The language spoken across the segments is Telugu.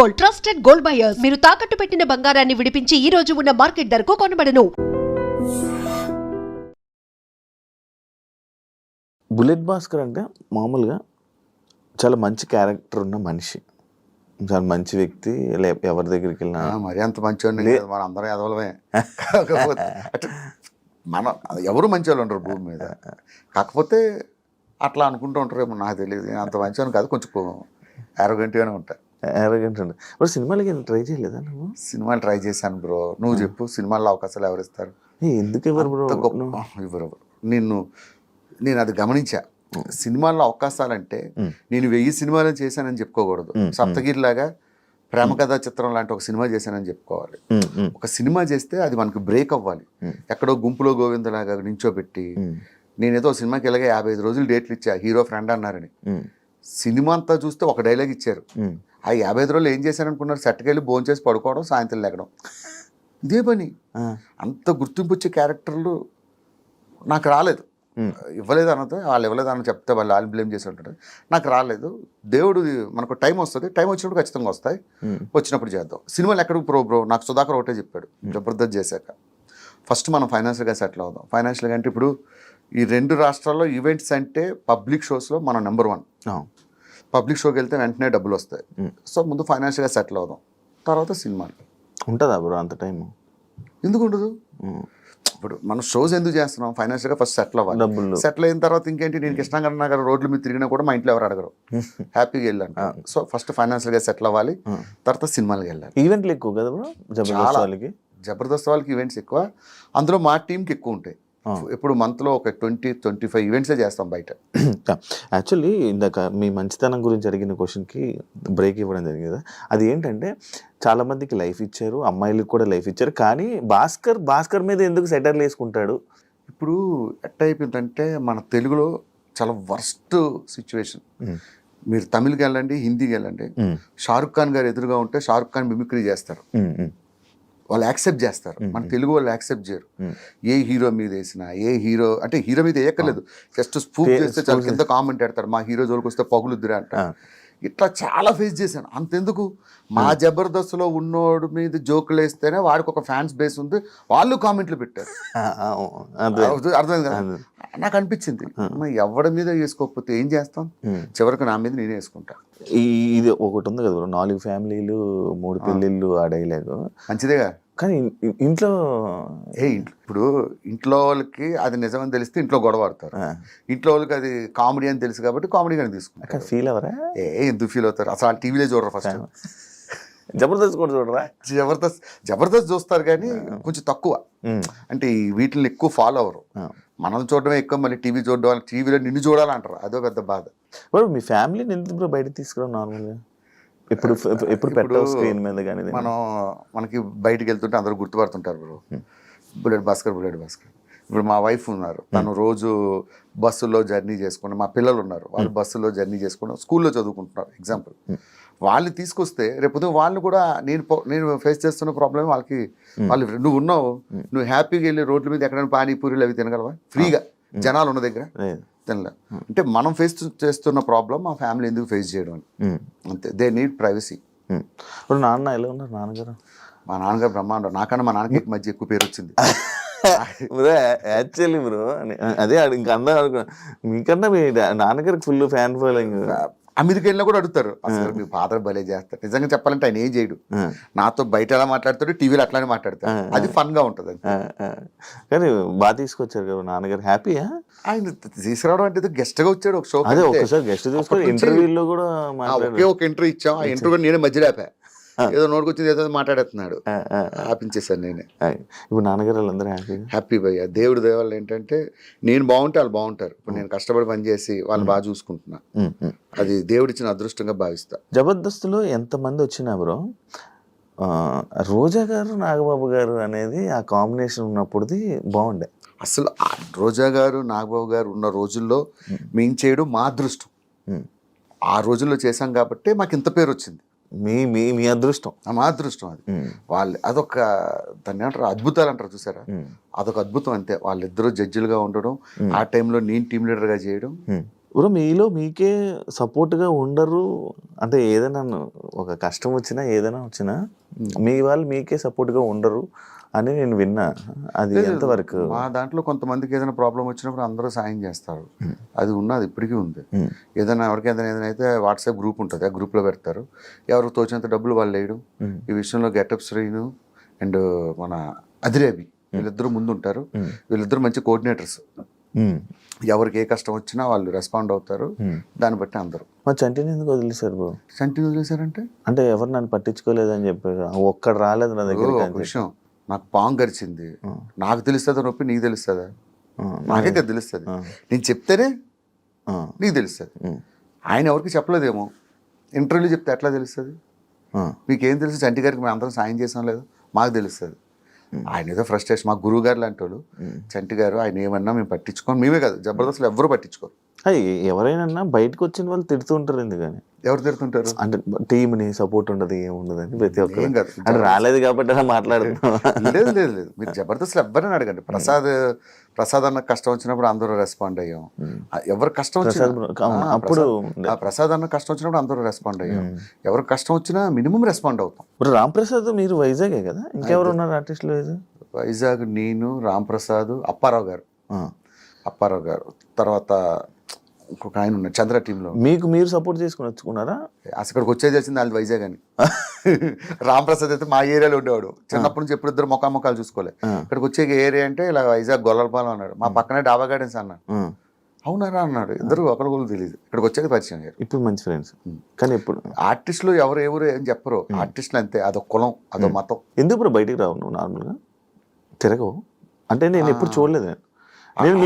Gold, trusted gold buyers. మీరు తాకట్టు పెట్టిన బంగారాన్ని విడిపించి ఈ రోజు ఉన్న మార్కెట్ ధరకు కొనబడను. బుల్లెట్ భాస్కర్ అంటే మామూలుగా చాలా మంచి క్యారెక్టర్ ఉన్న మనిషి, చాలా మంచి వ్యక్తి. ఎవరి దగ్గరికి వెళ్ళినా మరి అంత మంచివాడిని మన అందరం ఎదవలమే. కాకపోతే అంటే మనం ఎవరు మంచి వాళ్ళు ఉంటారు భూమి మీద, కాకపోతే అట్లా అనుకుంటూ ఉంటారేమో, నాకు తెలియదు. అంత మంచివాడిని కాదు, కొంచెం యారోగెంట్గానే ఉంటా. యారోగెంట్ అంటే మరి సినిమాలకి ట్రై చేయలేదా నువ్వు? సినిమాలు ట్రై చేశాను బ్రో. నువ్వు చెప్పు, సినిమాల్లో అవకాశాలు ఎవరు ఇస్తారు? ఎందుకు ఎవరు బ్రో? ఎవరు? నేను అది గమనించా. సినిమాల్లో అవకాశాలంటే నేను 1000 సినిమాలు చేశానని చెప్పుకోకూడదు. సప్తగిరిలాగా ప్రేమ కథా చిత్రం లాంటి ఒక సినిమా చేశానని చెప్పుకోవాలి. ఒక సినిమా చేస్తే అది మనకు బ్రేక్ అవ్వాలి. ఎక్కడో గుంపులో గోవిందలాగా నించోబెట్టి నేనేదో సినిమాకి ఇలాగే 55 రోజులు డేట్లు ఇచ్చా, హీరో ఫ్రెండ్ అన్నారని. సినిమా అంతా చూస్తే ఒక డైలాగ్ ఇచ్చారు. ఆ 55 రోజులు ఏం చేశారనుకున్నారు? సెట్కి వెళ్ళి భోజనం చేసి పడుకోవడం, సాయంత్రం లేకడం, ఇదే పని. అంత గుర్తింపు వచ్చే క్యారెక్టర్లు నాకు రాలేదు. ఇవ్వలేదు అన్నది, వాళ్ళు ఇవ్వలేదు అన్న చెప్తే వాళ్ళు బ్లేమ్ చేసి ఉంటారు. నాకు రాలేదు. దేవుడు మనకు టైం వస్తుంది, టైం వచ్చినప్పుడు ఖచ్చితంగా వస్తాయి, వచ్చినప్పుడు చేద్దాం. సినిమాలు ఎక్కడికి బ్రో నాకు సుధాకర్ ఒకటే చెప్పాడు, జబర్దస్త్ చేశాక ఫస్ట్ మనం ఫైనాన్షియల్గా సెటిల్ అవుదాం. ఫైనాన్షియల్గా అంటే ఇప్పుడు ఈ 2 రాష్ట్రాల్లో ఈవెంట్స్ అంటే పబ్లిక్ షోస్లో మనం నెంబర్ 1. పబ్లిక్ షోకి వెళ్తే వెంటనే డబ్బులు వస్తాయి. సో ముందు ఫైనాన్షియల్గా సెటిల్ అవుదాం, తర్వాత సినిమాలు. ఉంటుందా బ్రో అంత టైం? ఎందుకు ఉండదు? ఇప్పుడు మనం షోస్ ఎందుకు చేస్తున్నాం? ఫైనాన్షియల్గా ఫస్ట్ సెటిల్ అవ్వాలి. సెటిల్ అయిన తర్వాత ఇంకేంటి, నేను కృష్ణగారు నగర్ రోడ్ల మీద తిరిగినా కూడా మా ఇంట్లో ఎవరు అడగరు, హ్యాపీగా వెళ్ళాను. సో ఫస్ట్ ఫైనాన్షియల్గా సెటిల్ అవ్వాలి, తర్వాత సినిమాలకి వెళ్ళాలి. ఈవెంట్లు ఎక్కువ కదా బ్రో జబర్దస్త్ వాళ్ళకి ఈవెంట్స్ ఎక్కువ, అందులో మా టీంకి ఎక్కువ ఉంటాయి. ఇప్పుడు మంత్లో ఒక 20-25 ఈవెంట్సే చేస్తాం బయట. యాక్చువల్లీ ఇందాక మీ మంచితనం గురించి అడిగిన క్వశ్చన్కి బ్రేక్ ఇవ్వడం జరిగింది కదా, అది ఏంటంటే చాలామందికి లైఫ్ ఇచ్చారు, అమ్మాయిలకు కూడా లైఫ్ ఇచ్చారు, కానీ భాస్కర్ మీద ఎందుకు సెటర్లు వేసుకుంటాడు? ఇప్పుడు ఎట్ట అయిపోయిందంటే మన తెలుగులో చాలా వర్స్ట్ సిచ్యువేషన్. మీరు తమిళ్కి వెళ్ళండి, హిందీకి వెళ్ళండి, షారుఖ్ ఖాన్ గారు ఎదురుగా ఉంటే షారుఖ్ ఖాన్ మిమిక్రీ చేస్తారు, వాళ్ళు యాక్సెప్ట్ చేస్తారు. మన తెలుగు వాళ్ళు యాక్సెప్ట్ చేయరు. ఏ హీరో మీద వేసినా, ఏ హీరో అంటే హీరో మీద వేయక్కర్లేదు, జస్ట్ స్పూఫ్ చేస్తే చాలా కింద కామెంట్ పెడతారు, మా హీరో జోలికి వస్తే పగులుద్దురా అంటారు. ఇట్లా చాలా ఫేస్ చేశాను. అంతెందుకు, మా జబర్దస్త్లో ఉన్నోడు మీద జోకులు వేస్తేనే వాడికి ఒక ఫ్యాన్స్ బేస్ ఉంది, వాళ్ళు కామెంట్లు పెట్టారు. అర్థమైంది కదా? నాకు అనిపించింది, ఎవరి మీద వేసుకోకపోతే ఏం చేస్తాం, చివరికి నా మీద నేనే వేసుకుంటా. ఇది ఒకటి ఉంది కదా, 4 ఫ్యామిలీలు 3 పెళ్ళిళ్ళు, ఆ డైలాగ్ మంచిదేగా. కానీ ఇంట్లో ఇప్పుడు ఇంట్లో వాళ్ళకి అది నిజమని తెలిస్తే ఇంట్లో గొడవ ఆడతారు, ఇంట్లో వాళ్ళకి అది కామెడీ అని తెలుసు కాబట్టి కామెడీగానే తీసుకుంటారు. ఫీల్ అవరా? ఎందుకు ఫీల్ అవుతారు? అసలు టీవీలో చూడరు. ఫస్ట్ జబర్దస్త్ కూడా చూడరా? జబర్దస్త్ చూస్తారు కానీ కొంచెం తక్కువ, అంటే వీటిని ఎక్కువ ఫాలో అవ్వరు. మనం చూడడమే ఎక్కువ, మళ్ళీ టీవీ చూడడం, టీవీలో నిన్ను చూడాలంటారు, అదో పెద్ద బాధ. మీ ఫ్యామిలీని ఎందుకు బయటకు తీసుకురావు? నార్మల్గా ఎప్పుడు పెట్టావు స్క్రీన్ మీద? కానీ మనకి బయటకు వెళ్తుంటే అందరూ గుర్తుపడుతుంటారు బ్రో, బుల్లెట్ భాస్కర్. ఇప్పుడు మా వైఫ్ ఉన్నారు, తను రోజు బస్సులో జర్నీ చేసుకుని, మా పిల్లలు ఉన్నారు, వాళ్ళు బస్సులో జర్నీ చేసుకుని స్కూల్లో చదువుకుంటున్నారు. ఎగ్జాంపుల్, వాళ్ళు తీసుకొస్తే రేపు వాళ్ళు కూడా నేను ఫేస్ చేస్తున్న ప్రాబ్లమ్ వాళ్ళకి, వాళ్ళు నువ్వు ఉన్నావు, నువ్వు హ్యాపీగా వెళ్ళి రోడ్ల మీద ఎక్కడైనా పానీపూరీలు అవి తినగలవా ఫ్రీగా? జనాలు ఉన్న దగ్గర తినలే. అంటే మనం ఫేస్ చేస్తున్న ప్రాబ్లం మా ఫ్యామిలీ ఎందుకు ఫేస్ చేయడం అని, అంతే. They need privacy. ఇప్పుడు నాన్న ఎలా ఉన్నారు? నాన్నగారు? మా నాన్నగారు బ్రహ్మాండం. నాకన్నా మా నాన్నకి మధ్య ఎక్కువ పేరు వచ్చింది. యాక్చువల్లీ బ్రో అదే ఇంకా అందరూ మీకన్నా మీ నాన్నగారికి ఫుల్ ఫ్యాన్ ఫాలోయింగ్. అమెరికా వెళ్ళినా కూడా అడుగుతారు, అసలు మీ ఫాదర్ భలే చేస్తారు. నిజంగా చెప్పాలంటే ఆయన ఏం చేయడు, నాతో బయట ఎలా మాట్లాడతాడు, టీవీలో అట్లానే మాట్లాడతాడు, అది ఫన్ గా ఉంటుంది. కానీ బాగా తీసుకొచ్చారు కదా నాన్నగారు, హ్యాపీయా? ఆయన తీసుకురావడం అంటే గెస్ట్ గా వచ్చాడు ఒక షో. అదే ఒకసారి గెస్ట్ తీసుకొని ఇంటర్వ్యూలో కూడా ఒక ఇంటర్వ్యూ ఇచ్చాం. ఆ ఇంటర్వ్యూ నేనే మధ్యలో ఆపా, ఏదో నోటుకొచ్చింది ఏదో మాట్లాడుతున్నాడు, ఆపించేసాను నేనే. ఇప్పుడు నాన్నగారు వాళ్ళందరూ హ్యాపీ భయ్య. దేవుడి దేవాళ్ళు ఏంటంటే నేను బాగుంటే వాళ్ళు బాగుంటారు. ఇప్పుడు నేను కష్టపడి పనిచేసి వాళ్ళు బాగా చూసుకుంటున్నా, అది దేవుడిచ్చిన అదృష్టంగా భావిస్తా. జబర్దస్త్లో ఎంతమంది వచ్చినా బ్రో, రోజా గారు నాగబాబు గారు అనేది ఆ కాంబినేషన్ ఉన్నప్పుడుది బాగుండే. అసలు రోజా గారు నాగబాబు గారు ఉన్న రోజుల్లో మేము చేయడం మా అదృష్టం. ఆ రోజుల్లో చేశాం కాబట్టి మాకు ఇంత పేరు వచ్చింది. మీ అదృష్టం, మా అదృష్టం అది. వాళ్ళు అదొక దాన్ని ఏమంటారు, అద్భుతాలు అంటారు చూసారా, అదొక అద్భుతం అంతే. వాళ్ళిద్దరూ జడ్జిలుగా ఉండడం, ఆ టైంలో నేను టీమ్ లీడర్గా చేయడం, బ్రో మీలో మీకే సపోర్ట్గా ఉండరు అంటే ఏదైనా ఒక కష్టం వచ్చినా ఏదైనా వచ్చినా మీ వాళ్ళు మీకే సపోర్ట్గా ఉండరు అని నేను విన్నా. అది ఎంతవరకు? మా దాంట్లో కొంతమందికి ఏదైనా ప్రాబ్లం వచ్చినప్పుడు అందరూ సాయం చేస్తారు, అది ఉన్నది ఇప్పటికీ ఉంది. ఏదైనా ఎవరికైనా ఏదైనా అయితే వాట్సాప్ గ్రూప్ ఉంటుంది, ఆ గ్రూప్లో పెడతారు, ఎవరికి తోచినంత డబ్బులు వాళ్ళు వేయడం. ఈ విషయంలో గెటప్ శ్రీను అండ్ మన అదిరేబి వీళ్ళిద్దరూ ముందు ఉంటారు. వీళ్ళిద్దరూ మంచి కోఆర్డినేటర్స్. ఎవరికి ఏ కష్టం వచ్చినా వాళ్ళు రెస్పాండ్ అవుతారు. దాన్ని బట్టి అందరూ. మా చంటిని ఎందుకు వదిలేశారు బ్రో? చంటిని వదిలేశారంటే అంటే ఎవరు నన్ను పట్టించుకోలేదని చెప్పారు, ఒక్కడు రాలేదు నా దగ్గర. ఒక విషయం, నాకు పాము గరిచింది, నాకు తెలుస్తుందా నొప్పి నీకు తెలుస్తుందా? నాకే కదా తెలుస్తుంది. నేను చెప్తేనే నీకు తెలుస్తుంది. ఆయన ఎవరికి చెప్పలేదేమో, ఇంటర్వ్యూలో చెప్తే ఎట్లా తెలుస్తుంది? మీకేం తెలుసు? చంటి గారికి మేము అందరం సాయం చేసాం లేదు, మాకు తెలుస్తుంది. ఆయన ఏదో ఫ్రస్ట్రేషన్, మా గురువు గారు లాంటి వాళ్ళు. చంటి గారు ఆయన ఏమన్నా మేము పట్టించుకోం, మేమే కాదు జబర్దస్త్లో ఎవ్వరూ పట్టించుకోరు. ఎవరైనా బయటకు వచ్చిన వాళ్ళు తిడుతూ ఉంటారు ఎందుకని? ఎవరు తిడుతుంటారు? అంటే టీంని సపోర్ట్ ఉండదు, ఏముండదు అని ప్రతి ఒక్కరు. ఏం కాదు, అంటే రాలేదు కాబట్టి అలా మాట్లాడుతున్నాం. లేదు లేదు లేదు, మీరు జబర్దస్త్లో ఎవరైనా అడగండి. ప్రసాద్ అన్న కష్టం వచ్చినప్పుడు అందరూ రెస్పాండ్ అయ్యాం. ఎవరు కష్టం వచ్చినా అప్పుడు ప్రసాద్ అన్న కష్టం వచ్చినప్పుడు అందరూ రెస్పాండ్ అయ్యాం. ఎవరికి కష్టం వచ్చినా మినిమం రెస్పాండ్ అవుతాం. ఇప్పుడు రామ్ ప్రసాద్ మీరు వైజాగే కదా, ఇంకెవరు ఉన్నారు ఆర్టిస్టులు వైజాగ్? వైజాగ్ నేను, రామ్ ప్రసాద్, అప్పారావు గారు, తర్వాత ఇంకొక ఆయన ఉన్నారు చంద్ర టీంలో. మీకు మీరు సపోర్ట్ చేసుకుని వచ్చుకున్నారా? అసలు ఇక్కడికి వచ్చేది వచ్చింది వాళ్ళు వైజాగ్ అని. రామ్ ప్రసాద్ అయితే మా ఏరియాలో ఉండేవాడు చిన్నప్పటి నుంచి, ఎప్పుడు ఇద్దరు ముఖాలు చూసుకోలే. ఇక్కడికి వచ్చే ఏరియా అంటే ఇలా వైజాగ్ గొల్లలపాలెం అన్నాడు, మా పక్కనే డాబా గార్డెన్స్ అన్నాడు. అవునారా అన్నాడు. ఇద్దరు ఒకరు కూడా తెలియదు, ఇక్కడికి వచ్చాక పరిచయం అయ్యారు. ఇప్పుడు మంచి ఫ్రెండ్స్. కానీ ఇప్పుడు ఆర్టిస్టులు ఎవరు ఏం చెప్పరు, ఆర్టిస్టులు అంతే, అదొక కులం, అదొక మతం. ఎందుకు ఇప్పుడు బయటికి రావు నువ్వు? నార్మల్గా తిరగవు అంటే నేను ఎప్పుడు చూడలేదు. నేను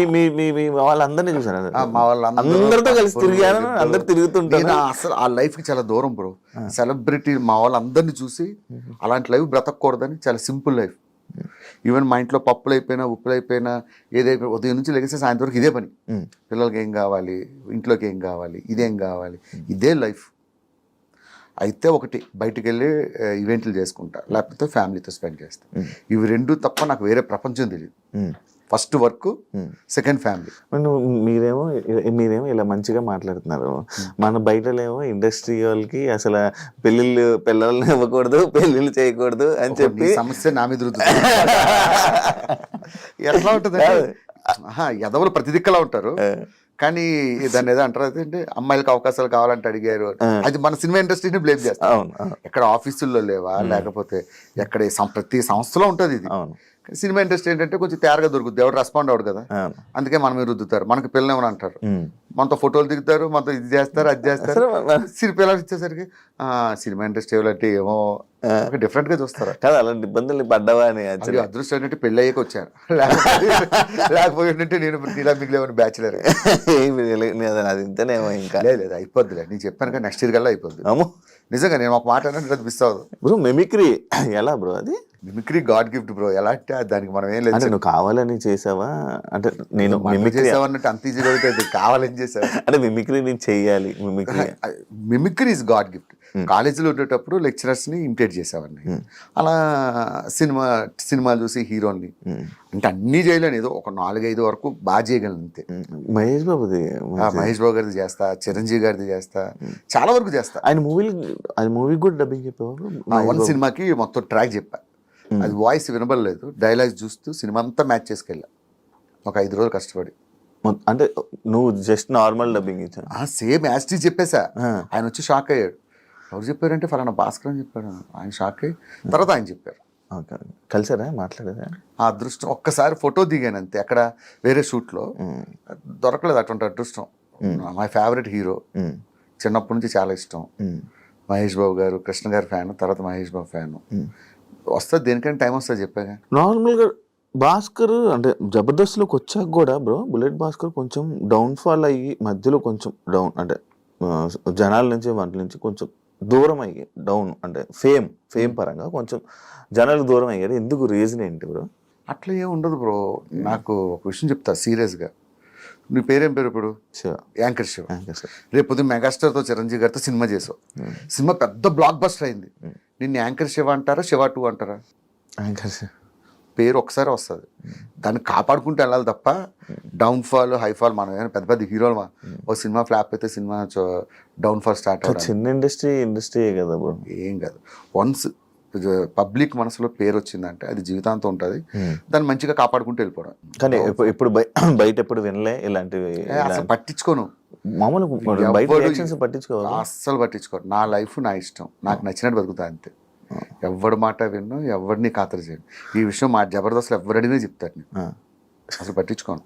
మీ వాళ్ళందరినీ చూసాను, మా వాళ్ళందరితో కలిసి తిరిగాను, అందరు తిరుగుతుంటాను. అసలు ఆ లైఫ్ కి చాలా దూరం బ్రో. సెలబ్రిటీ మా వాళ్ళందరినీ చూసి అలాంటి లైఫ్ బ్రతకూడదని చాలా సింపుల్ లైఫ్. ఈవెన్ మా ఇంట్లో పప్పులు అయిపోయినా, ఉప్పులు అయిపోయినా, ఏదైపోయినా ఉదయం నుంచి లెగిస్తే సాయంత్రం వరకు ఇదే పని. పిల్లలకి ఏం కావాలి, ఇంట్లోకి ఏం కావాలి, ఇదేం కావాలి, ఇదే లైఫ్. అయితే ఒకటి బయటికి వెళ్ళి ఈవెంట్లు చేసుకుంటా, లేకపోతే ఫ్యామిలీతో స్పెండ్ చేస్తా. ఇవి రెండు తప్ప నాకు వేరే ప్రపంచం తెలియదు. First work, second family. మీరేమో ఇలా మంచిగా మాట్లాడుతున్నారు. మన బయటలేమో ఇండస్ట్రీ వాళ్ళకి అసలు పిల్లల్ని ఇవ్వకూడదు, పెళ్ళిళ్ళు చేయకూడదు అని చెప్పి సమస్య నా మీద ఎట్లా ఉంటుంది? ఎదవలు ప్రతి దిక్కలా ఉంటారు, కానీ దాన్ని ఏదో అంటారు అంటే అమ్మాయిలకు అవకాశాలు కావాలంటే అడిగారు. అది మన సినిమా ఇండస్ట్రీని బ్లేమ్ చేస్తాం. ఎక్కడ ఆఫీసుల్లో లేవా, లేకపోతే ఎక్కడ ప్రతి సంస్థలో ఉంటుంది ఇది. సినిమా ఇండస్ట్రీ ఏంటంటే కొంచెం తేరగా దొరుకుతుంది, ఎవరు రెస్పాండ్ అవ్వడు కదా, అందుకే మనం రుద్దుతారు. మనకి పిల్లలు ఏమని అంటారు, మనతో ఫోటోలు దిగుతారు, మనతో ఇది చేస్తారు, అది చేస్తారు. పిల్లలు ఇచ్చేసరికి సినిమా ఇండస్ట్రీ అంటే ఏమో డిఫరెంట్ గా చూస్తారు కదా. అలాంటి ఇబ్బందులు పడ్డావా అని అదృష్టం ఏంటంటే పెళ్ళి అయ్యాక వచ్చాను, లేకపోతే నేను ఇలా మిగిలేమని బ్యాచులర్. అది ఇంతనేమో ఇంకా లేదు అయిపోద్దిలే, నేను చెప్పాను కదా నెక్స్ట్ ఇయర్ కల్లా అయిపోద్ది. నిజంగా నేను ఒక మాట అంటే మిస్ అవ్వదు బ్రో. మిమిక్రీ ఎలా బ్రో? అది మిమిక్రీ గాడ్ గిఫ్ట్ బ్రో. ఎలా అంటే దానికి మనం ఏం లేదు. నువ్వు కావాలని చేసావా? అంటే నేను మిమిక్రీ చేసావన్నట్టు అంత ఈజీగా అయితే కావాలని చేసావా అంటే మిమిక్రీ నేను చెయ్యాలి. Mimicry is God gift. కాలేజీలో ఉండేటప్పుడు లెక్చరర్స్ ని ఇమిటేట్ చేసేవాడిని. అలా సినిమాలు చూసి హీరోని అంటే అన్ని చేయలేను, ఏదో ఒక 4-5 వరకు బాగా చేయగలను అంతే. మహేష్ బాబు గారిది చేస్తా, చిరంజీవి గారిది చేస్తా, చాలా వరకు చేస్తా. ఆయన మూవీ కూడా డబ్బింగ్ చెప్పేవారు. వన్ సినిమాకి మొత్తం ట్రాక్ చెప్పా, అది వాయిస్ వినబడలేదు, డైలాగ్స్ చూస్తూ సినిమా అంతా మ్యాచ్ చేసుకెళ్ళా ఒక 5 రోజులు కష్టపడి. అంటే నువ్వు జస్ట్ నార్మల్ డబ్బింగ్ ఇచ్చా? సేమ్ యాస్టీ చెప్పేసా. ఆయన వచ్చి షాక్ అయ్యాడు. ఎవరు చెప్పారంటే ఫలానా భాస్కర్ అని చెప్పాడు. ఆయన షాక్ అయ్యి తర్వాత ఆయన చెప్పారు. కలిసారా, మాట్లాడారా? ఆ అదృష్టం ఒక్కసారి ఫోటో దిగాను అంతే, అక్కడ వేరే షూట్లో దొరకలేదు అటువంటి అదృష్టం. మై ఫేవరెట్ హీరో, చిన్నప్పటి నుంచి చాలా ఇష్టం. మహేష్ బాబు గారు, కృష్ణ గారి ఫ్యాన్, తర్వాత మహేష్ బాబు ఫ్యాన్. వస్తుంది దేనికైనా టైం వస్తుంది చెప్పాగా. నార్మల్గా భాస్కర్ అంటే జబర్దస్త్లోకి వచ్చాక కూడా బ్రో, బుల్లెట్ భాస్కర్ కొంచెం డౌన్ఫాల్ అయ్యి మధ్యలో కొంచెం డౌన్ అంటే జనాల నుంచి వాటి నుంచి కొంచెం దూరం అయ్యి డౌన్ అంటే ఫేమ్ పరంగా కొంచెం జనాలకు దూరం అయ్యారు. ఎందుకు, రీజన్ ఏంటి బ్రో? అట్లా ఏం ఉండదు బ్రో. నాకు ఒక విషయం చెప్తా సీరియస్గా. నీ పేరేం పేరు ఇప్పుడు? యాంకర్ శివ. రేపు పొద్దున్న మెగాస్టార్తో చిరంజీవి గారితో సినిమా చేసావు, సినిమా పెద్ద బ్లాక్ బస్టర్ అయింది. నిన్ను యాంకర్ శివ అంటారా, శివ 2 అంటారా? యాంకర్ శివ. పేరు ఒకసారి వస్తుంది, దాన్ని కాపాడుకుంటూ వెళ్ళాలి తప్ప డౌన్ఫాల్ హైఫాల్ మనం ఏమైనా పెద్ద పెద్ద హీరోలు ఒక సినిమా ఫ్లాప్ అయితే సినిమా డౌన్ఫాల్ స్టార్ట్ అవుతుంది. చిన్న ఇండస్ట్రీ కదా బ్రో. ఏం కాదు, వన్స్ పబ్లిక్ మనసులో పేరు వచ్చిందంటే అది జీవితాంతం ఉంటుంది, దాన్ని మంచిగా కాపాడుకుంటూ వెళ్ళిపోవడం. కానీ ఇప్పుడు బయట ఎప్పుడు వినలే ఇలాంటివి, అసలు పట్టించుకోను, మామూలు బయట ఎవ్వడు reactions పట్టించుకోవాలి. అస్సలు పట్టించుకోరు. నా లైఫ్ నా ఇష్టం, నాకు నచ్చినట్టు బతుకుతా అంతే. ఎవరి మాట విన్ను, ఎవరిని ఖాతరు చేయను. ఈ విషయం మా జబర్దస్త్లో ఎవరడిగినా చెప్తారు, నేను అసలు పట్టించుకోను.